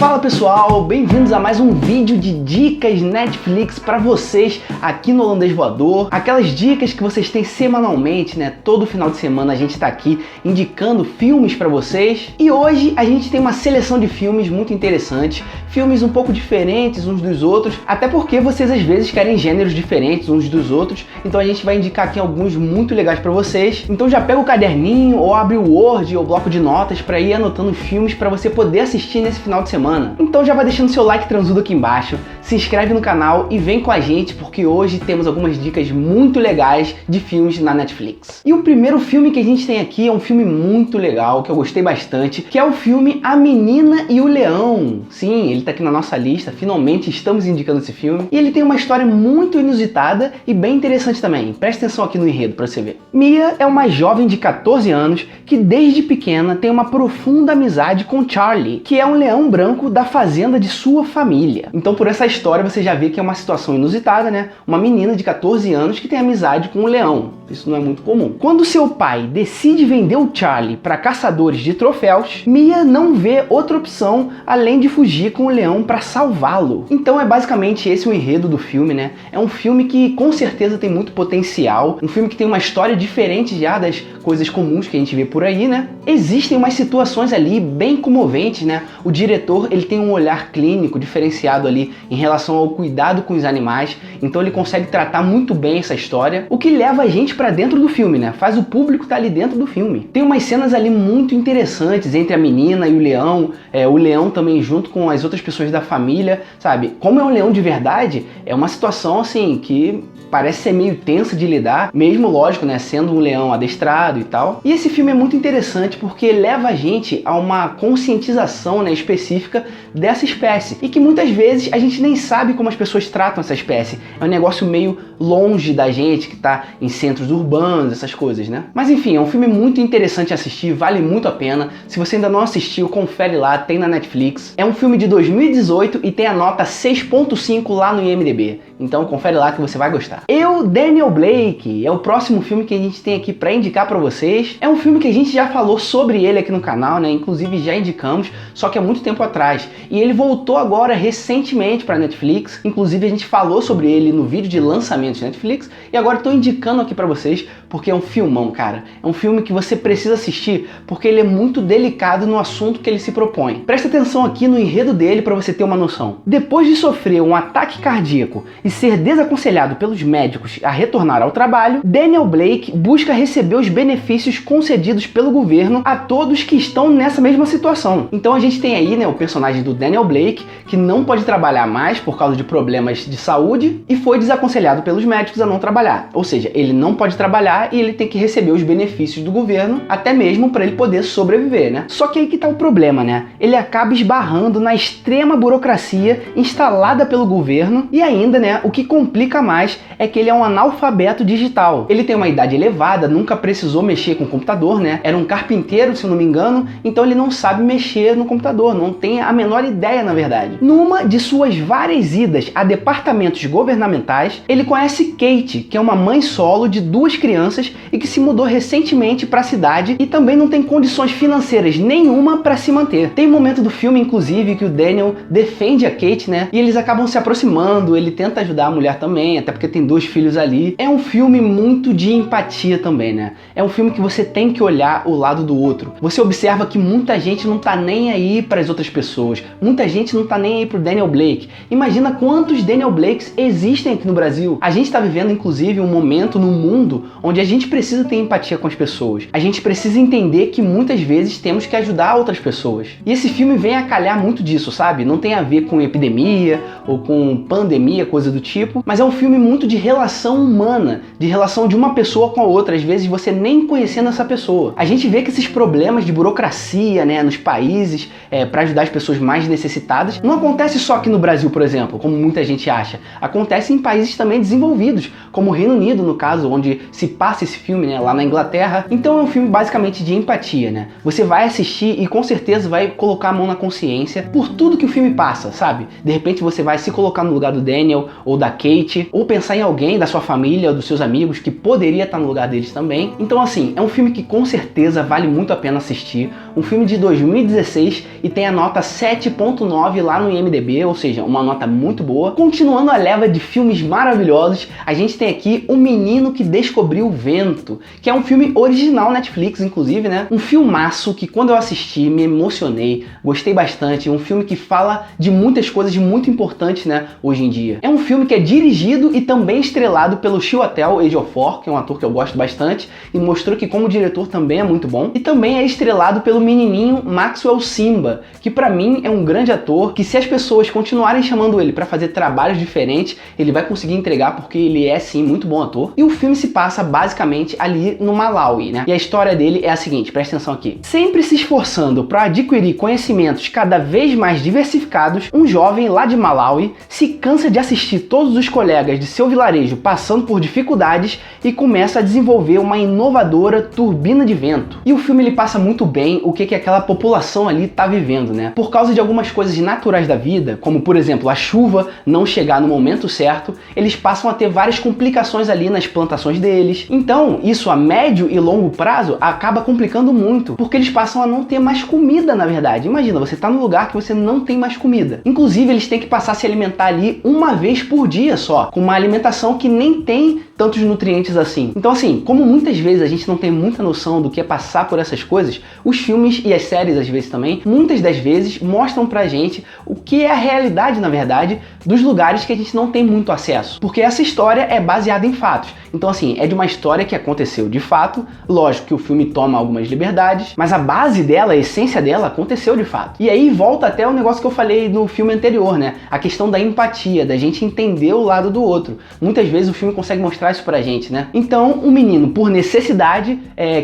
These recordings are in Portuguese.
Fala pessoal, bem-vindos a mais um vídeo de dicas Netflix para vocês aqui no Holandês Voador. Aquelas dicas que vocês têm semanalmente, né? Todo final de semana a gente tá aqui indicando filmes para vocês. E hoje a gente tem uma seleção de filmes muito interessantes, filmes um pouco diferentes uns dos outros, até porque vocês às vezes querem gêneros diferentes uns dos outros, então a gente vai indicar aqui alguns muito legais para vocês. Então já pega o caderninho ou abre o Word ou bloco de notas para ir anotando filmes para você poder assistir nesse final de semana. Então já vai deixando seu like transudo aqui embaixo, se inscreve no canal e vem com a gente porque hoje temos algumas dicas muito legais de filmes na Netflix. E o primeiro filme que a gente tem aqui é um filme muito legal, que eu gostei bastante, que é o filme A Menina e o Leão. Sim, ele tá aqui na nossa lista, finalmente estamos indicando esse filme. E ele tem uma história muito inusitada e bem interessante também. Presta atenção aqui no enredo pra você ver. Mia é uma jovem de 14 anos que desde pequena tem uma profunda amizade com Charlie, que é um leão branco da fazenda de sua família. Então por essa história você já vê que é uma situação inusitada, né? Uma menina de 14 anos que tem amizade com um leão. Isso não é muito comum. Quando seu pai decide vender o Charlie para caçadores de troféus, Mia não vê outra opção além de fugir com o leão para salvá-lo. Então é basicamente esse o enredo do filme, né? É um filme que com certeza tem muito potencial, um filme que tem uma história diferente já das coisas comuns que a gente vê por aí, né? Existem umas situações ali bem comoventes, né? O diretor, ele tem um olhar clínico diferenciado ali em relação ao cuidado com os animais, então ele consegue tratar muito bem essa história, o que leva a gente pra dentro do filme, né? Faz o público estar ali dentro do filme. Tem umas cenas ali muito interessantes entre a menina e o leão também junto com as outras pessoas da família, sabe? Como é um leão de verdade, é uma situação assim que parece ser meio tensa de lidar, mesmo lógico, né, sendo um leão adestrado e tal. E esse filme é muito interessante porque leva a gente a uma conscientização, né, específica dessa espécie e que muitas vezes a gente nem sabe como as pessoas tratam essa espécie. É um negócio meio longe da gente, que tá em centros urbanos, essas coisas, né? Mas enfim, é um filme muito interessante assistir, vale muito a pena. Se você ainda não assistiu, confere lá, tem na Netflix. É um filme de 2018 e tem a nota 6.5 lá no IMDb. Então confere lá que você vai gostar. Daniel Blake é o próximo filme que a gente tem aqui para indicar para vocês. É um filme que a gente já falou sobre ele aqui no canal, né? Inclusive já indicamos, só que há muito tempo atrás. E ele voltou agora recentemente para Netflix. Inclusive a gente falou sobre ele no vídeo de lançamento de Netflix. E agora estou indicando aqui para vocês porque é um filmão, cara. É um filme que você precisa assistir porque ele é muito delicado no assunto que ele se propõe. Presta atenção aqui no enredo dele para você ter uma noção. Depois de sofrer um ataque cardíaco e ser desaconselhado pelos médicos a retornar ao trabalho, Daniel Blake busca receber os benefícios concedidos pelo governo a todos que estão nessa mesma situação. Então a gente tem aí, né, o personagem do Daniel Blake, que não pode trabalhar mais por causa de problemas de saúde e foi desaconselhado pelos médicos a não trabalhar. Ou seja, ele não pode trabalhar e ele tem que receber os benefícios do governo, até mesmo para ele poder sobreviver, né? Só que aí que tá o problema, né? Ele acaba esbarrando na extrema burocracia instalada pelo governo e ainda, né, o que complica mais é que ele é um analfabeto digital. Ele tem uma idade elevada, nunca precisou mexer com computador, né? Era um carpinteiro, se eu não me engano, então ele não sabe mexer no computador, não tem a menor ideia, na verdade. Numa de suas várias idas a departamentos governamentais, ele conhece Kate, que é uma mãe solo de 2 crianças e que se mudou recentemente para a cidade e também não tem condições financeiras nenhuma para se manter. Tem um momento do filme, inclusive, que o Daniel defende a Kate, né? E eles acabam se aproximando, ele tenta ajudar a mulher também, até porque tem 2 filhos ali. É um filme muito de empatia também, né? É um filme que você tem que olhar o lado do outro. Você observa que muita gente não tá nem aí para as outras pessoas. Muita gente não tá nem aí pro Daniel Blake. Imagina quantos Daniel Blakes existem aqui no Brasil. A gente tá vivendo, inclusive, um momento no mundo onde a gente precisa ter empatia com as pessoas. A gente precisa entender que muitas vezes temos que ajudar outras pessoas. E esse filme vem a calhar muito disso, sabe? Não tem a ver com epidemia ou com pandemia, coisa do tipo, mas é um filme muito de relação humana, de relação de uma pessoa com a outra, às vezes você nem conhecendo essa pessoa. A gente vê que esses problemas de burocracia, né, nos países, para ajudar as pessoas mais necessitadas, não acontece só aqui no Brasil, por exemplo, como muita gente acha. Acontece em países também desenvolvidos, como o Reino Unido, no caso, onde se passa esse filme, né, lá na Inglaterra. Então é um filme basicamente de empatia, né? Você vai assistir e com certeza vai colocar a mão na consciência por tudo que o filme passa, sabe? De repente você vai se colocar no lugar do Daniel ou da Kate, ou pensar em alguém da sua família ou dos seus amigos que poderia estar no lugar deles também. Então assim, é um filme que com certeza vale muito a pena assistir. Um filme de 2016 e tem a nota 7.9 lá no IMDb, ou seja, uma nota muito boa. Continuando a leva de filmes maravilhosos, a gente tem aqui O Menino que Descobriu o Vento, que é um filme original Netflix, inclusive, né? Um filmaço que quando eu assisti me emocionei, gostei bastante. Um filme que fala de muitas coisas muito importantes, né, hoje em dia. É um filme que é dirigido e também estrelado pelo Chiwetel Ejiofor, que é um ator que eu gosto bastante e mostrou que como diretor também é muito bom. E também é estrelado pelo menininho Maxwell Simba, que pra mim é um grande ator, que se as pessoas continuarem chamando ele pra fazer trabalhos diferentes, ele vai conseguir entregar porque ele é sim muito bom ator. E o filme se passa basicamente ali no Malawi, né? E a história dele é a seguinte, presta atenção aqui. Sempre se esforçando para adquirir conhecimentos cada vez mais diversificados, um jovem lá de Malawi se cansa de assistir todos os colegas de seu vilarejo passando por dificuldades e começa a desenvolver uma inovadora turbina de vento. E o filme ele passa muito bem o que aquela população ali tá vivendo, né? Por causa de algumas coisas naturais da vida, como por exemplo a chuva não chegar no momento certo, eles passam a ter várias complicações ali nas plantações deles. Então isso a médio e longo prazo acaba complicando muito, porque eles passam a não ter mais comida, na verdade. Imagina, você tá num lugar que você não tem mais comida. Inclusive eles têm que passar a se alimentar ali uma vez por dia só, com uma alimentação que nem tem tantos nutrientes assim. Então assim, como muitas vezes a gente não tem muita noção do que é passar por essas coisas, os filmes e as séries às vezes também, muitas das vezes mostram pra gente o que é a realidade, na verdade, dos lugares que a gente não tem muito acesso. Porque essa história é baseada em fatos. Então assim, é de uma história que aconteceu de fato, lógico que o filme toma algumas liberdades, mas a base dela, a essência dela, aconteceu de fato. E aí volta até o negócio que eu falei no filme anterior, né? A questão da empatia, da gente entender o lado do outro. Muitas vezes o filme consegue mostrar isso pra gente, né? Então, o menino, por necessidade,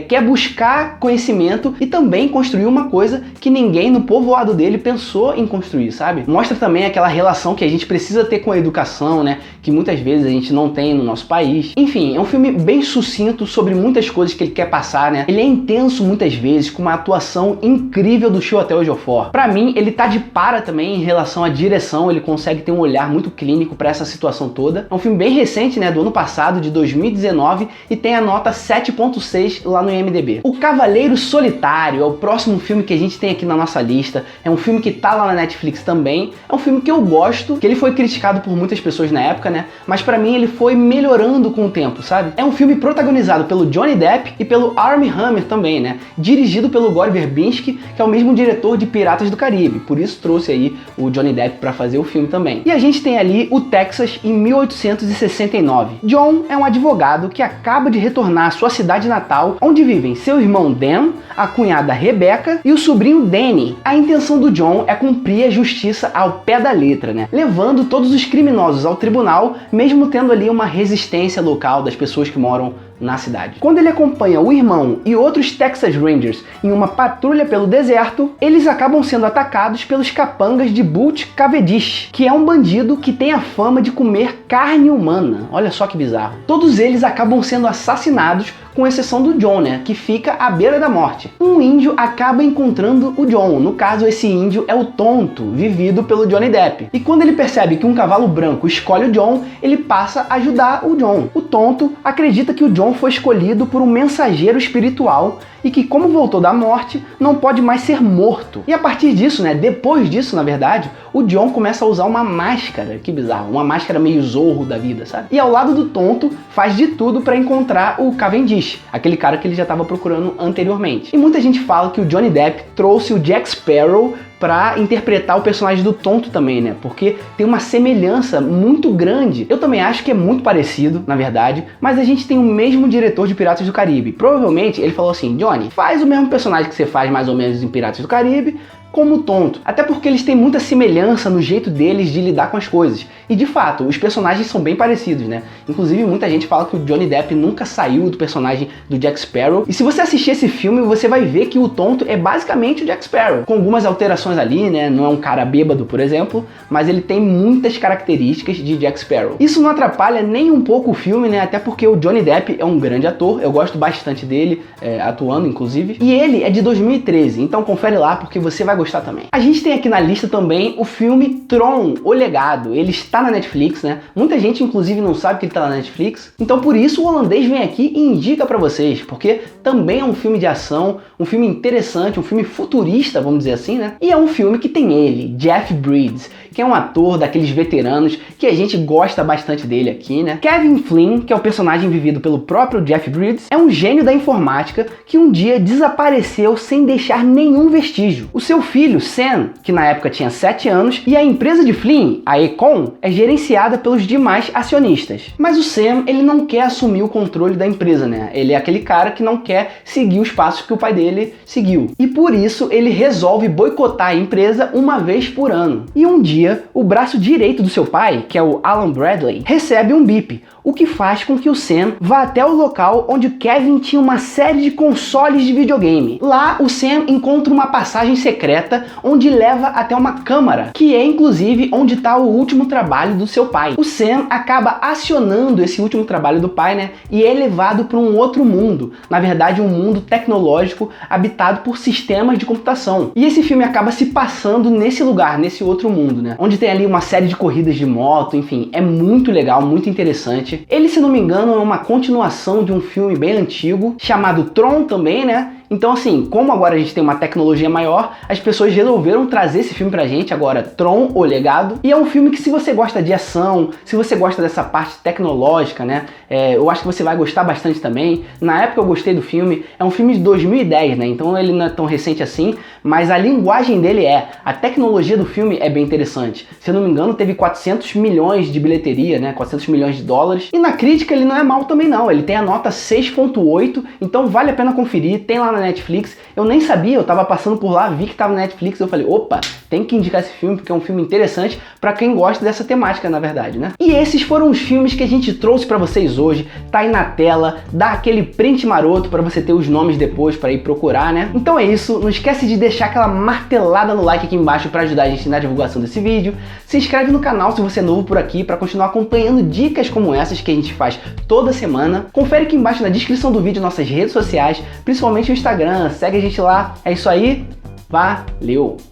quer buscar conhecimento e também construir uma coisa que ninguém no povoado dele pensou em construir, sabe? Mostra também aquela relação que a gente precisa ter com a educação, né? Que muitas vezes a gente não tem no nosso país. Enfim, é um filme bem sucinto sobre muitas coisas que ele quer passar, né? Ele é intenso muitas vezes, com uma atuação incrível do Chiwetel Ejiofor. Pra mim, ele tá de para também em relação à direção, ele consegue ter um olhar muito clínico pra essa situação toda. É um filme bem recente, né? Do ano passado, de 2019, e tem a nota 7.6 lá no IMDb. O Cavaleiro Solitário é o próximo filme que a gente tem aqui na nossa lista. É um filme que tá lá na Netflix também. É um filme que eu gosto, que ele foi criticado por muitas pessoas na época, né? Mas pra mim ele foi melhorando com o tempo, sabe? É um filme protagonizado pelo Johnny Depp e pelo Armie Hammer também, né? Dirigido pelo Gore Verbinski, que é o mesmo diretor de Piratas do Caribe. Por isso trouxe aí o Johnny Depp pra fazer o filme também. E a gente tem ali o Texas em 1869. John é um advogado que acaba de retornar à sua cidade natal, onde vivem seu irmão Dan, a cunhada Rebecca e o sobrinho Danny. A intenção do John é cumprir a justiça ao pé da letra, né? Levando todos os criminosos ao tribunal, mesmo tendo ali uma resistência local das pessoas que moram na cidade. Quando ele acompanha o irmão e outros Texas Rangers em uma patrulha pelo deserto, eles acabam sendo atacados pelos capangas de Butch Cavendish, que é um bandido que tem a fama de comer carne humana. Olha só que bizarro. Todos eles acabam sendo assassinados, com exceção do John, né, que fica à beira da morte. Um índio acaba encontrando o John. No caso, esse índio é o Tonto, vivido pelo Johnny Depp. E quando ele percebe que um cavalo branco escolhe o John, ele passa a ajudar o John. O Tonto acredita que o John foi escolhido por um mensageiro espiritual e que, como voltou da morte, não pode mais ser morto. E a partir disso, né, depois disso, na verdade, o John começa a usar uma máscara, que bizarro, uma máscara meio Zorro da vida, sabe? E ao lado do Tonto, faz de tudo para encontrar o Cavendish, aquele cara que ele já estava procurando anteriormente. E muita gente fala que o Johnny Depp trouxe o Jack Sparrow para interpretar o personagem do Tonto também, né? Porque tem uma semelhança muito grande. Eu também acho que é muito parecido, na verdade, mas a gente tem o mesmo diretor de Piratas do Caribe. Provavelmente ele falou assim: Johnny, faz o mesmo personagem que você faz mais ou menos em Piratas do Caribe, como o tonto, até porque eles têm muita semelhança no jeito deles de lidar com as coisas. E de fato, os personagens são bem parecidos, né? Inclusive, muita gente fala que o Johnny Depp nunca saiu do personagem do Jack Sparrow. E se você assistir esse filme, você vai ver que o tonto é basicamente o Jack Sparrow, com algumas alterações ali, né? Não é um cara bêbado, por exemplo, mas ele tem muitas características de Jack Sparrow. Isso não atrapalha nem um pouco o filme, né? Até porque o Johnny Depp é um grande ator, eu gosto bastante dele, atuando inclusive. E ele é de 2013, então confere lá porque você vai gostar também. A gente tem aqui na lista também o filme Tron, O Legado. Ele está na Netflix, né? Muita gente inclusive não sabe que ele está na Netflix. Então por isso o holandês vem aqui e indica pra vocês, porque também é um filme de ação, um filme interessante, um filme futurista, vamos dizer assim, né? E é um filme que tem ele, Jeff Bridges, que é um ator daqueles veteranos que a gente gosta bastante dele aqui, né? Kevin Flynn, que é o personagem vivido pelo próprio Jeff Bridges, é um gênio da informática que um dia desapareceu sem deixar nenhum vestígio. O seu filho, Sam, que na época tinha 7 anos, e a empresa de Flynn, a Econ, é gerenciada pelos demais acionistas. Mas o Sam, ele não quer assumir o controle da empresa, né? Ele é aquele cara que não quer seguir os passos que o pai dele seguiu. E por isso ele resolve boicotar a empresa uma vez por ano. E um dia, o braço direito do seu pai, que é o Alan Bradley, recebe um bip, o que faz com que o Sam vá até o local onde o Kevin tinha uma série de consoles de videogame. Lá, o Sam encontra uma passagem secreta onde leva até uma câmara, que é inclusive onde está o último trabalho do seu pai. O Sam acaba acionando esse último trabalho do pai, né, e é levado para um outro mundo, na verdade um mundo tecnológico habitado por sistemas de computação. E esse filme acaba se passando nesse lugar, nesse outro mundo, né, onde tem ali uma série de corridas de moto, enfim, é muito legal, muito interessante. Ele, se não me engano, é uma continuação de um filme bem antigo, chamado Tron também, né? Então assim, como agora a gente tem uma tecnologia maior, as pessoas resolveram trazer esse filme pra gente, agora Tron, O Legado. E é um filme que, se você gosta de ação, se você gosta dessa parte tecnológica, né, eu acho que você vai gostar bastante também. Na época eu gostei do filme, é um filme de 2010, né, então ele não é tão recente assim, mas a linguagem dele a tecnologia do filme é bem interessante. Se eu não me engano, teve 400 milhões de bilheteria, né, 400 milhões de dólares. E na crítica ele não é mal também não, ele tem a nota 6.8, então vale a pena conferir, tem lá na Netflix. Eu nem sabia, eu tava passando por lá, vi que tava na Netflix, eu falei, opa, tem que indicar esse filme porque é um filme interessante pra quem gosta dessa temática, na verdade, né? E esses foram os filmes que a gente trouxe pra vocês hoje, tá aí na tela, dá aquele print maroto pra você ter os nomes depois pra ir procurar, né? Então é isso, não esquece de deixar aquela martelada no like aqui embaixo pra ajudar a gente na divulgação desse vídeo, se inscreve no canal se você é novo por aqui pra continuar acompanhando dicas como essas que a gente faz toda semana, confere aqui embaixo na descrição do vídeo nossas redes sociais, principalmente o Instagram, segue a gente lá, é isso aí, valeu!